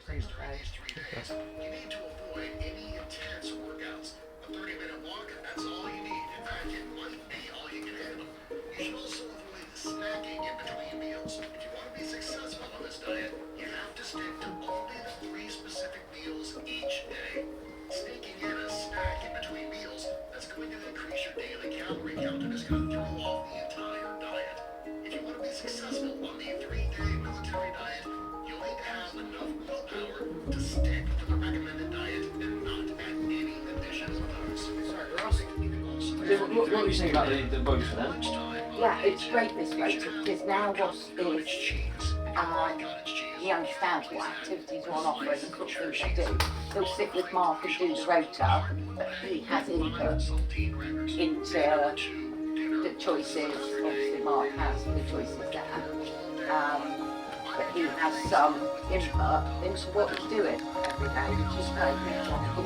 face to face. You need to avoid any intense workouts. A 30-minute walk, that's all you need. In fact, it might be all you can handle. You should also avoid snacking in between meals. If you want to be successful on this diet, you have to stick to only the 3 specific meals each day. Sneaking in a snack in between meals, that's going to increase your daily calorie count and it's going to throw off the entire diet. If you want to be successful on the 3-day military diet, you'll need to have enough willpower to stick to the recommended diet and not add any additional carbs. Sorry, Ross. What were you saying about the rota then? Yeah, it's great this rota because now Ross is, he understands what activities are on offer and the sort of things they do. He'll sit with Mark and do the rota, but he has input into the choices. Obviously Mark has the choices there. But he has some input into what he's doing every day, which is great.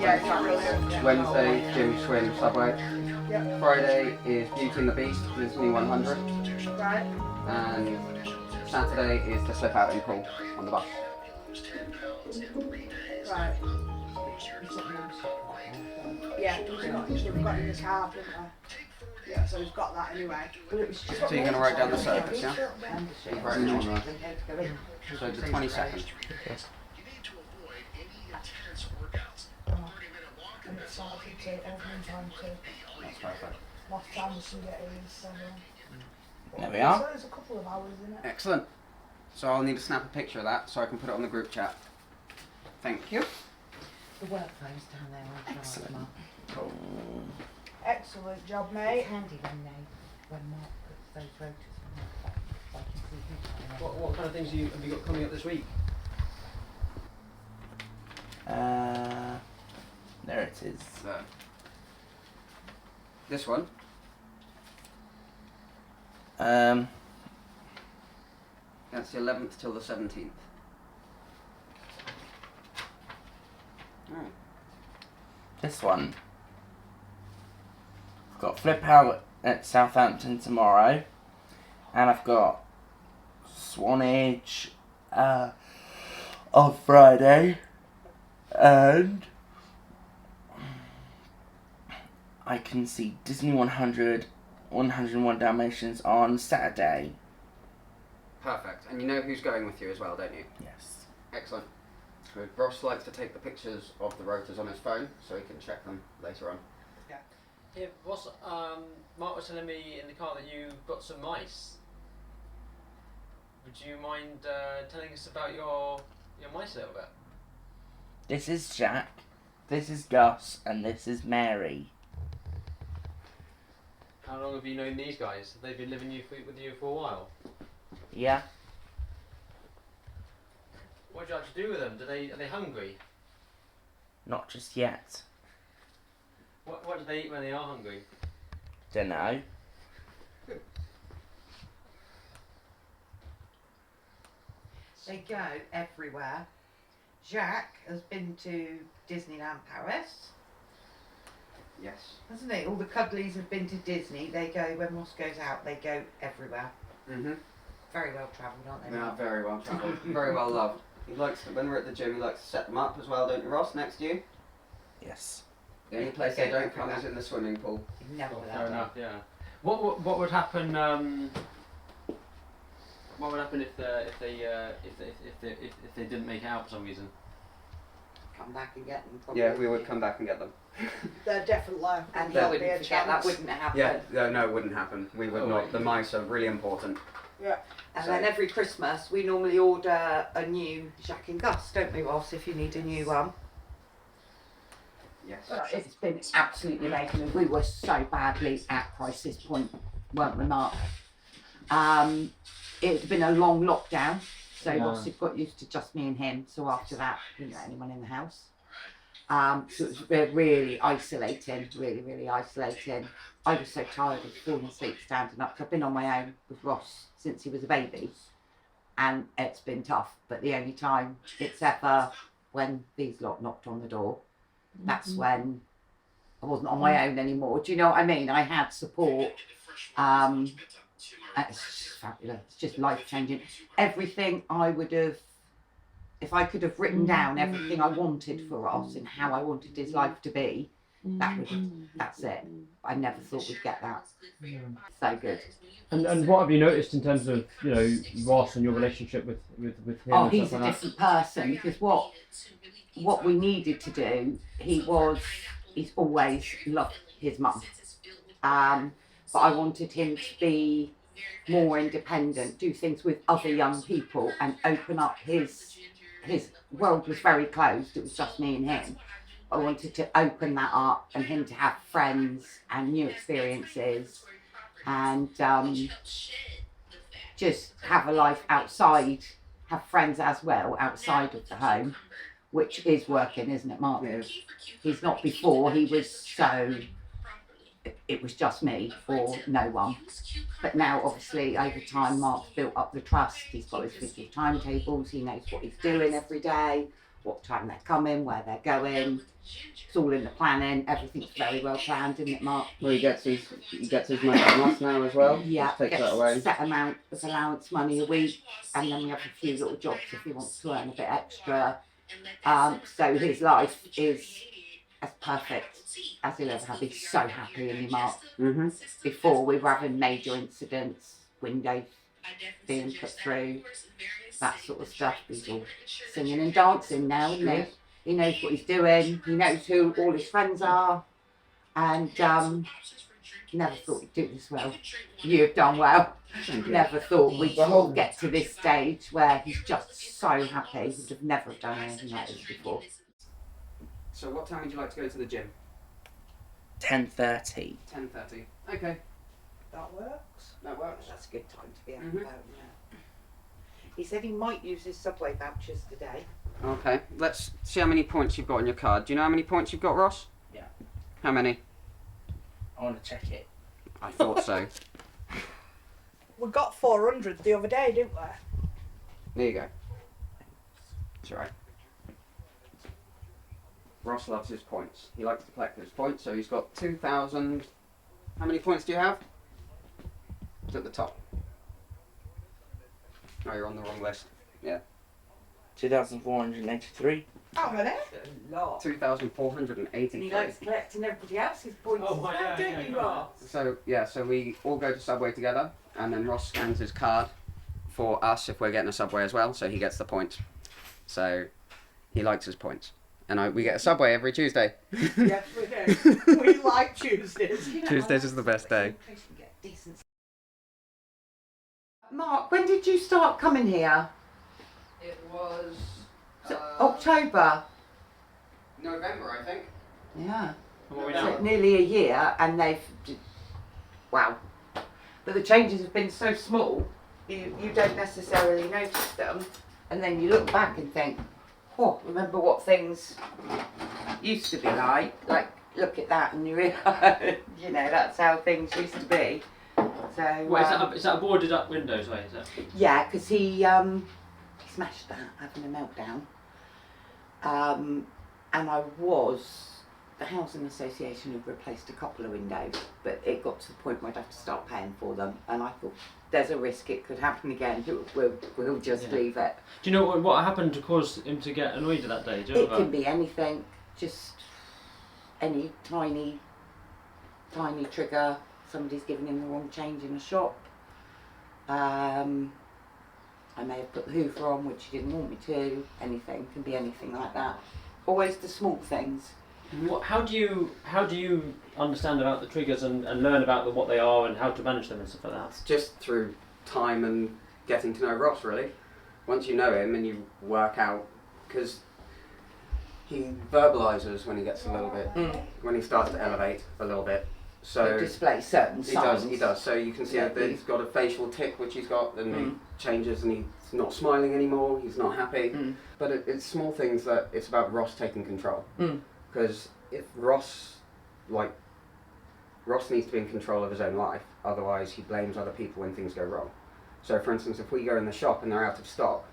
Yeah, it's brilliant. Wednesday, gym, swim, subway. Yep. Friday is Beauty and the Beast, Disney 100. Right. And Saturday is the slip out in pool on the bus. Right. Yeah, we've got in the car, didn't we? Yeah, so we've got that anyway. So you're going to write down the service, yeah? You've written it on there. So the 22nd. You need to avoid any intense workouts. A 30-minute walk, And it's like it's opening time too. That's perfect. Last time we can get in, so. There we are. So there's a couple of hours in it. Excellent. So I'll need to snap a picture of that so I can put it on the group chat. Thank you. The work phone's down there on Excellent. Mark. Cool. Excellent job, It's mate. handy when Mark puts those rotas on, so I can see who's coming. What kind of things have you got coming up this week? There it is. So, this one. That's the 11th till the 17th. Alright. This one. I've got Flip Out at Southampton tomorrow, and I've got Swanage on Friday, and I can see Disney 100, 101 Dalmatians on Saturday. Perfect. And you know who's going with you as well, don't you? Yes. Excellent. Good. Ross likes to take the pictures of the rotors on his phone so he can check them later on. Yeah, Mark was telling me in the car that you got some mice. Would you mind telling us about your mice a little bit? This is Jack, this is Gus, and this is Mary. How long have you known these guys? Have they been living with you for a while? Yeah. What do you like to do with them? Are they hungry? Not just yet. What do they eat when they are hungry? Dunno. They go everywhere. Jacques has been to Disneyland Paris, Yes. hasn't he? All the cuddlies have been to Disney. They go, when Ross goes out, they go everywhere. Mm-hmm. Very well travelled, aren't they? They are Mark? very well travelled. Very well loved. He likes to, when we're at the gym, he likes to set them up as well, don't you, Ross, next to you? Yes. The only place they don't come is in the swimming pool. Never Oh, allowed fair to. enough. Yeah. What would happen? What would happen if they didn't make it out for some reason? Come back and get them. Probably. Yeah, we would come back and get them. They're definitely. And There you would be a wouldn't forget that chance. wouldn't happen. Yeah, no, it wouldn't happen. We would Oh, not. right. The mice are really important. Yeah. And So- then every Christmas we normally order a new Jacques and Gus, don't we, Ross, if you need a new one? Yes. It's been absolutely amazing. We were so badly at crisis point, weren't we, Mark? It had been a long lockdown, so Yeah. Ross had got used to just me and him. So after that, we didn't let anyone in the house. So it was really isolating, really isolating. I was so tired of falling asleep standing up. 'Cause I've been on my own with Ross since he was a baby, and it's been tough. But the only time it's ever when these lot knocked on the door, that's when I wasn't on my own anymore. Do you know what I mean? I had support. It's just fabulous. It's just life changing. Everything I would have if I could have written down everything I wanted for Ross and how I wanted his life to be, that's it. I never thought we'd get that. So good. And what have you noticed in terms of, you know, Ross and your relationship with him? Oh, and he's stuff a like different person, because what we needed to do, he's always loved his mum. But I wanted him to be more independent, do things with other young people and open up his world was very closed, it was just me and him. I wanted to open that up and him to have friends and new experiences and just have a life outside, have friends as well outside of the home, which is working, isn't it, Mark? It is. He's not before, he was so, it was just me or no one. But now, obviously, over time, Mark's built up the trust. He's got his visual timetables. He knows what he's doing every day, what time they're coming, where they're going. It's all in the planning. Everything's very well planned, isn't it, Mark? Well, he gets his money from us now as well. Yeah, Just takes gets that away. a set amount of allowance money a week, and then we have a few little jobs if he wants to earn a bit extra. So his life is as perfect as he'll ever have. He's so happy in Mark. Mhm. Before we were having major incidents, windows being put through, that sort of stuff. He's all singing and dancing now, isn't he? He knows what he's doing. He knows who all his friends are, and never thought he'd do this well. You've done well. Never thought we'd all get to this stage where he's just so happy. He'd have never done anything like this before. So what time would you like to go to the gym? 10:30. 10:30. Okay, That works. that works. That's a good time to be out Mhm. about. He said he might use his subway vouchers today. Okay, let's see how many points you've got on your card. Do you know how many points you've got, Ross? Yeah. How many? I want to check it. I thought so. We got 400 the other day, didn't we? There you go. That's right. Ross loves his points. He likes to collect his points, so he's got 2,000. How many points do you have? It's at the top. Oh, you're on the wrong list. Yeah. 2,483. How many? A lot. 2,483. And he likes collecting everybody else's points as well, don't you, Ross? So we all go to Subway together, and then Ross scans his card for us if we're getting a Subway as well, so he gets the points. So he likes his points. And we get a Subway every Tuesday. Yes, we do. We like Tuesdays. Tuesdays is the best day. Mark, when did you start coming here? It was October. November, I think. Yeah. What are we So now? nearly a year, and wow. But the changes have been so small, you don't necessarily notice them, and then you look back and think, oh, remember what things used to be like. Like, look at that, and you realise, you know, that's how things used to be. So. What, is that a boarded up window? Sorry, is that? Yeah, because he smashed that, having a meltdown. And the housing association had replaced a couple of windows, but it got to the point where I'd have to start paying for them, and I thought, there's a risk it could happen again, we'll just leave it. Do you know what happened to cause him to get annoyed that day? Do you It know can that? be anything, just any tiny trigger, somebody's giving him the wrong change in a shop. I may have put the hoover on which he didn't want me to. Anything, can be anything like that. Always the small things. How do you understand about the triggers and learn about what they are and how to manage them and stuff like that? It's just through time and getting to know Ross, really. Once you know him and you work out, because he verbalises when he gets a little bit, when he starts to elevate a little bit. So It displays certain signs. He does. So you can see that he's got a facial tic, which he's got, and he changes, and he's not smiling anymore. He's not happy. But it's small things that it's about Ross taking control. Because if Ross needs to be in control of his own life, otherwise he blames other people when things go wrong. So for instance, if we go in the shop and they're out of stock,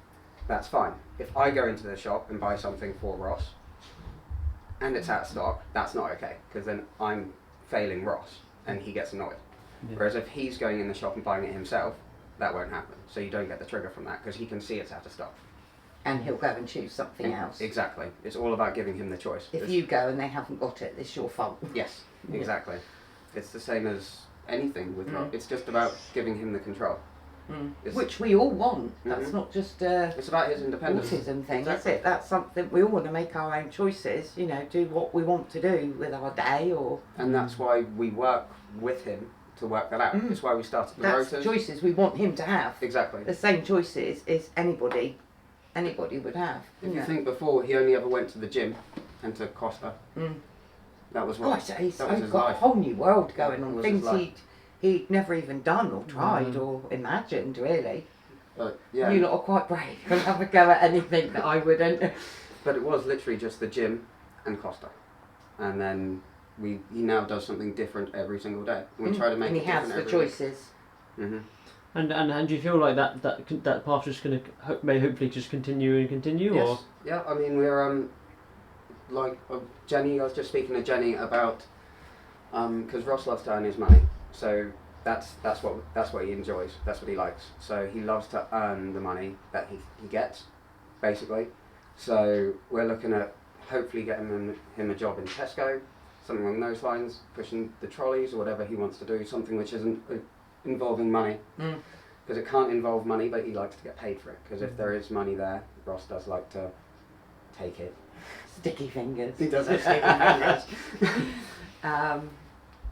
that's fine. If I go into the shop and buy something for Ross and it's out of stock, that's not okay, because then I'm failing Ross and he gets annoyed. Yeah. Whereas if he's going in the shop and buying it himself, that won't happen. So you don't get the trigger from that, because he can see it's out of stock. and he'll go and choose something else. Exactly. It's all about giving him the choice. If you go and they haven't got it, it's your fault. Yes, exactly. It's the same as anything with Ross. It's just about giving him the control. Which we all want. That's not just it's about his independence. autism thing, Exactly. is it? That's something we all want to make our own choices. You know, do what we want to do with our day, or And that's why we work with him to work that out. It's why we started the that's rotors. choices we want him to have. Exactly. The same choices as anybody would have. If you think before, he only ever went to the gym and to Costa. That was what. Gosh, he's that was his got a life. whole new world going That on. was his Things life. he'd never even done or tried or imagined, really. But yeah. You lot are quite brave and have a go at anything that I wouldn't. But it was literally just the gym and Costa, and then he now does something different every single day. And we try to make and it he has different the every week. choices. And do you feel like that path just going to may hopefully just continue and continue, Yes. or Yeah. I mean, we're like Jenny. I was just speaking to Jenny about because Ross loves to earn his money, so that's what he enjoys. That's what he likes. So he loves to earn the money that he gets, basically. So we're looking at hopefully getting him a job in Tesco, something along those lines, pushing the trolleys or whatever he wants to do, something which isn't involving money. Because it can't involve money, but he likes to get paid for it. Because if there is money there, Ross does like to take it. Sticky fingers. He does have sticky fingers.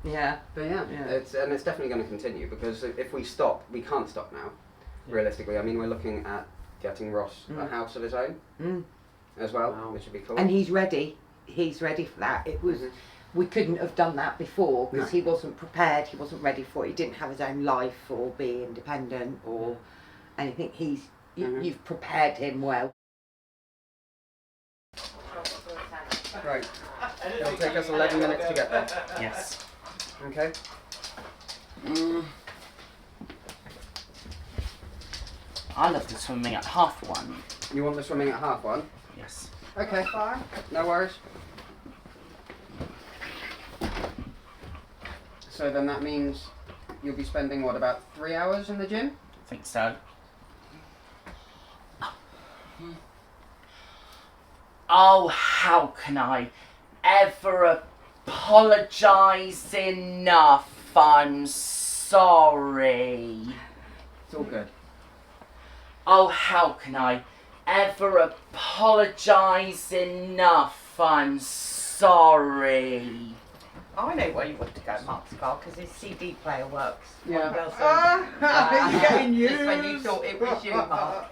Yeah. But yeah, it's definitely going to continue, because if we stop, we can't stop now. Realistically, I mean, we're looking at getting Ross a house of his own as well, which would be cool. And he's ready. He's ready for that. It was. We couldn't have done that before because he wasn't prepared. He wasn't ready for it. He didn't have his own life or be independent or anything. You've prepared him well. Right. It'll take us 11 minutes to get there. Yes. Okay. I love the swimming at 1:30. You want the swimming at 1:30? Yes. Okay. No worries. So then that means you'll be spending what, about 3 hours in the gym? I think so. Oh, how can I ever apologise enough? I'm sorry. It's all good. Oh, how can I ever apologise enough? I'm sorry. I know where you want to go, Mark's car, because his CD player works. Yeah. You're getting used. Just when you thought it was you, Mark.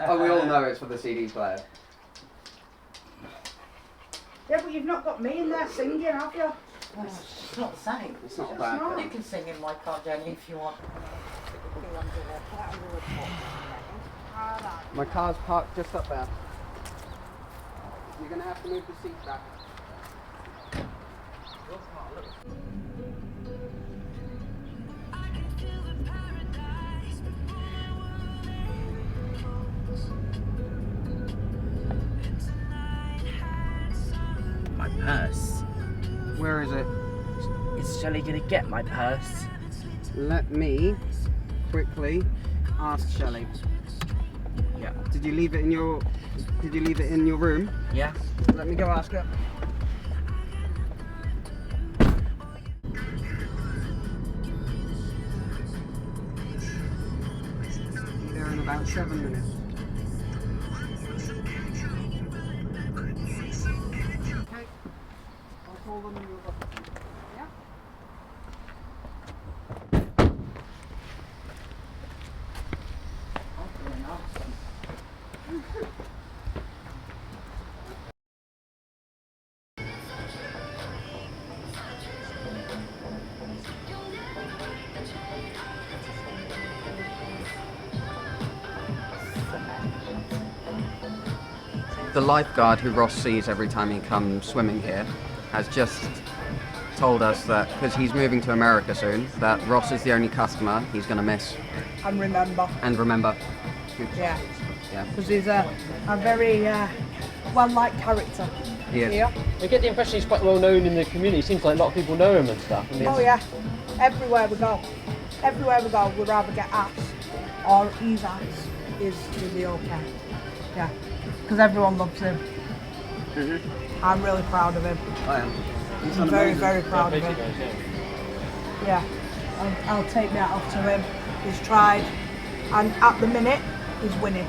Oh, we all know it's for the CD player. Yeah, but you've not got me in there singing, have you? It's not the same. It's not It's bad. not. You can sing in my car, Jenny, if you want. My car's parked just up there. You're going to have to move the seat back. My purse. Where is it? Is Shelley gonna get my purse? Let me quickly ask Shelley. Yeah. Did you leave it in your room? Yeah? Let me go ask her. Be there in about 7 minutes. Okay. I'll call them and you'll yeah? The lifeguard who Ross sees every time he comes swimming here has just told us that, because he's moving to America soon, that Ross is the only customer he's going to miss And remember, and remember. yeah, Yeah, because he's a very well-liked character. he is. Yeah. I get the impression he's quite well known in the community. Seems like a lot of people know him and stuff. I mean, Oh yeah, everywhere we go, we'll either get asked or he's asked, is he okay? Yeah. because everyone loves him. Mm-hmm. I'm really proud of him. I am. He's I'm done very, amazing. very proud of him. Yeah, I'll take that off to him. He's tried, and at the minute, he's winning.